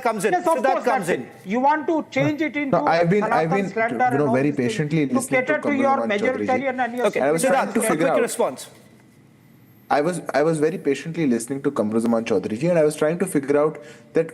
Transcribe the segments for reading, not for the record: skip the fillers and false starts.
comes in. Yes, of Siddharth course, comes that's in. it. You want to change it into No, I've been slander and all very these things patiently to listening cater to to your Kamruzaman Chaudhary ji. majoritarian and your Okay, I was secular trying to Siddharth, figure quick out. response. I was very patiently listening to Kamruzaman Chaudhary ji, and I was trying to figure out that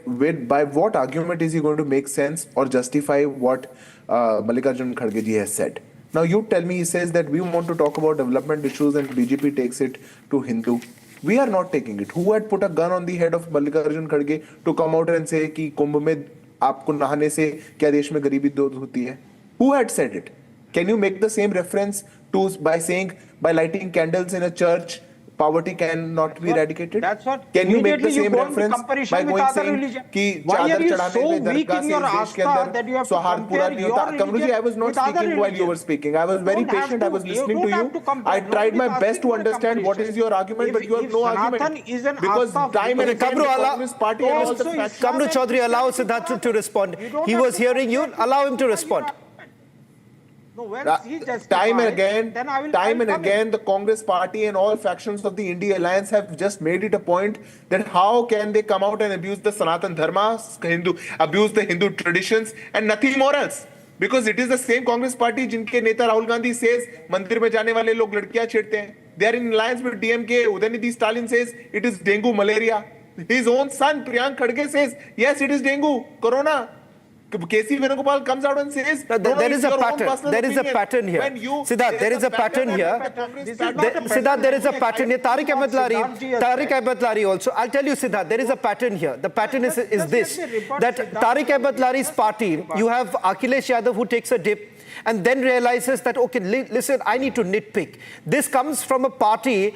by what argument is he going to make sense or justify what Mallikarjun Kharge ji has said. Now you tell me, he says that we want to talk about development issues and BJP takes it to Hindu. We are not taking it. Who had put a gun on the head of Mallikarjun Kharge to come out and say कि कुंभ में आपको नहाने से क्या देश में गरीबी दूर होती है? Who had said it? Can you make the same reference to by saying by lighting candles in a church poverty cannot be eradicated? That's what. Can you make the Immediately same go into reference comparison by with going other saying religion? कि Why are चादर you चढ़ाने so पे weak Dargah in से your इस देश के आस्था that you अंदर have to सौहार्द पूरा compare नहीं your होता? Kamru ji, I was not religion with other speaking while you were religions? speaking. I was You very don't have patient. I to- was you listening to don't you. have to compare. I tried my Nobody is best asking to for a understand what comparison. is your argument, but you have If no Sanatan argument. is an Because Astha- time and Okay, again, Kamru, the allow- Congress party and all Also, the facts. Kamru Islam Chaudhary, and allow Christianity Siddharth to respond. You don't He have was to hearing you. compare Allow him to your respond. argument. No, when he justifies, Time and again, then I will time and come in. again, the Congress party and all factions of the India alliance have just made it a point that how can they come out and abuse the Sanatan Dharma, abuse the Hindu traditions and nothing more else. Because it is the same Congress party जिनके नेता Rahul Gandhi says मंदिर में जाने वाले लोग लड़कियां छेड़ते हैं. They are in alliance with DMK. Udaynidhi Stalin says it is dengue, malaria. His own son Priyank Khadge says yes, it is dengue, corona. KC Venugopal comes out and says There is a your own pattern. personal There is a opinion. pattern here. When you- Siddharth, there is a pattern here. Siddharth, there is a pattern here. Tariq Ahmed Lari also. I'll tell you, Siddharth, there is a pattern here. The pattern is this, that Tariq Ahmed Lari's party, you have Akhilesh Yadav who takes a dip and then realizes that, okay, listen, I need to nitpick. This comes from a party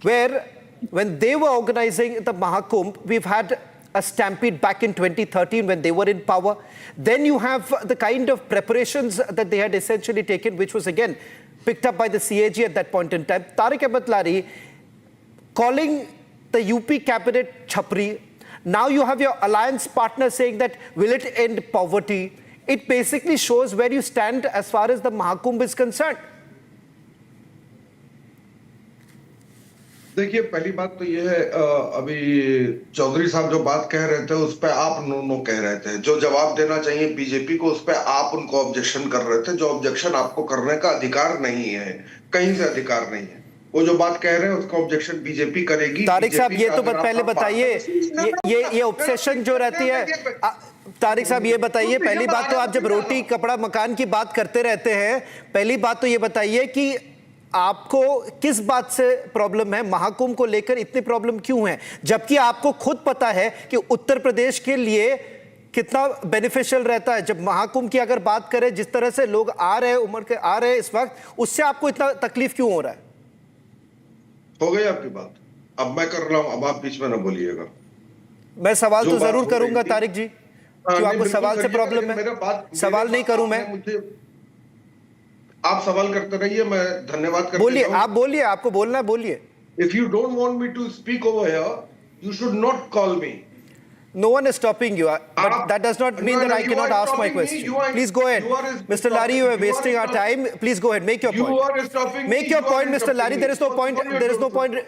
where when they were organizing the Mahakumbh, we've had a stampede back in 2013 when they were in power. Then you have the kind of preparations that they had essentially taken, which was again picked up by the CAG at that point in time. Tariq Ahmed Lari calling the UP cabinet chhapri. Now you have your alliance partner saying that will it end poverty? It basically shows where you stand as far as the Mahakumbh is concerned. देखिए, पहली बात तो ये है, अभी चौधरी साहब जो बात कह रहे थे उस पे आप नो कह रहे थे. जो जवाब देना चाहिए बीजेपी को उस पे आप उनको ऑब्जेक्शन कर रहे थे. जो ऑब्जेक्शन आपको करने का अधिकार नहीं है, कहीं से अधिकार नहीं है. वो जो बात कह रहे हैं उसका ऑब्जेक्शन बीजेपी करेगी. तारिक साहब, ये तो पहले बताइए, ये ऑब्सेशन जो रहती है, तारिक साहब ये बताइए, पहली बात तो आप जब रोटी कपड़ा मकान की बात करते रहते हैं, पहली बात तो ये बताइए कि आपको किस बात से प्रॉब्लम है? महाकुंभ को लेकर इतनी प्रॉब्लम क्यों है, जबकि आपको खुद पता है कि उत्तर प्रदेश के लिए कितना बेनिफिशियल रहता है. जब महाकुंभ की अगर बात करें, जिस तरह से लोग आ रहे हैं, उम्र के आ रहे हैं इस वक्त, उससे आपको इतना तकलीफ क्यों हो रहा है? हो गई आपकी बात, अब मैं कर रहा हूं, अब आप बीच में ना बोलिएगा. मैं सवाल तो जरूर करूंगा तारिक जी, क्यों आपको सवाल से प्रॉब्लम है? सवाल नहीं करूं मैं, आप सवाल करते रहिए, मैं धन्यवाद करता हूं. बोलिए, आप बोलिए, आपको बोलना है, बोलिए. If you don't want me to speak over here, you should not call me. No one is stopping you, but that does not mean that I cannot ask my question. Please go ahead. Mr. Lari, you are wasting our time. Please go ahead, make your point. Make your point, Mr. Lari. There is no point,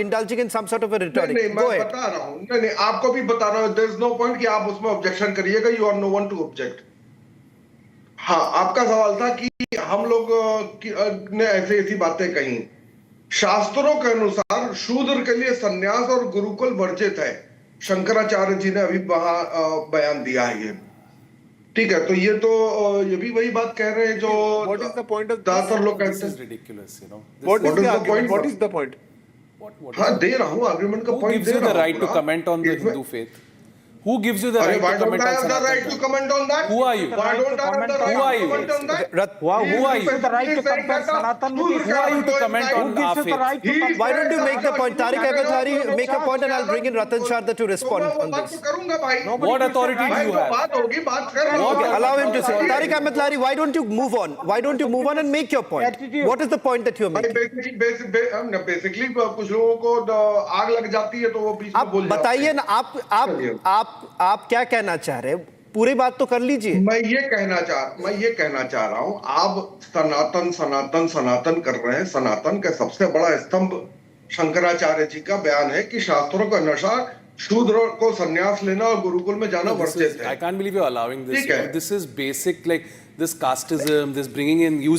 indulging in some sort of a rhetoric. Go ahead. बता रहा हूं, नहीं, आपको भी बता रहा हूं, there is no point कि आप उसमें objection करिएगा. You are no one to object. हाँ, आपका सवाल था कि हम लोग ने ऐसी बातें कही. शास्त्रों के अनुसार शूद्र के लिए संन्यास और गुरुकुल वर्जित है. शंकराचार्य जी ने अभी बयान दिया है. ये ठीक है, तो ये भी वही बात कह रहे हैं जो What is the point of ज्यादातर लोग कहते हैं. Ridiculous, you know. What is the the argument? point? What is the point? हाँ, दे रहा हूँ आर्गुमेंट का Who point. gives you the right to comment on the Hindu faith? Who gives you the right Why to don't comment I on have the right to Sanatan? comment on that? Who are you? Why don't I have the right Who are to you? comment on that? Wow, who are you? The right to compare Sanatan with Who are you to comment on Who our gives you the right faith? to compare? Why don't you make the point? Tariq Ahmed Lari, make a point and I'll bring in Ratan Sharda to respond on बात this. तो करूंगा भाई. What authority do भाई you तो have? बात होगी, बात कर रहा हूँ. Okay, allow him to say. Tariq Ahmed Lari, why don't you move on? Why don't you move on and make your point? Attitude. What is the point that you're making? Basically कुछ लोगों को आग लग जाती है तो वो बीच में आप बोल जाते हैं. बताइए ना, आप क्या कहना चाह रहे हैं? पूरी बात तो कर लीजिए. मैं ये कहना चाह रहा हूं, आप सनातन कर रहे हैं. सनातन का सबसे बड़ा स्तंभ शंकराचार्य जी का बयान है कि शास्त्रों के अनुसार शूद्र को संन्यास लेना और गुरुकुल में जाना No, this वर्जित is, है। I can't believe you're allowing this. ठीक है। This is basic, like this casteism, this bringing in, using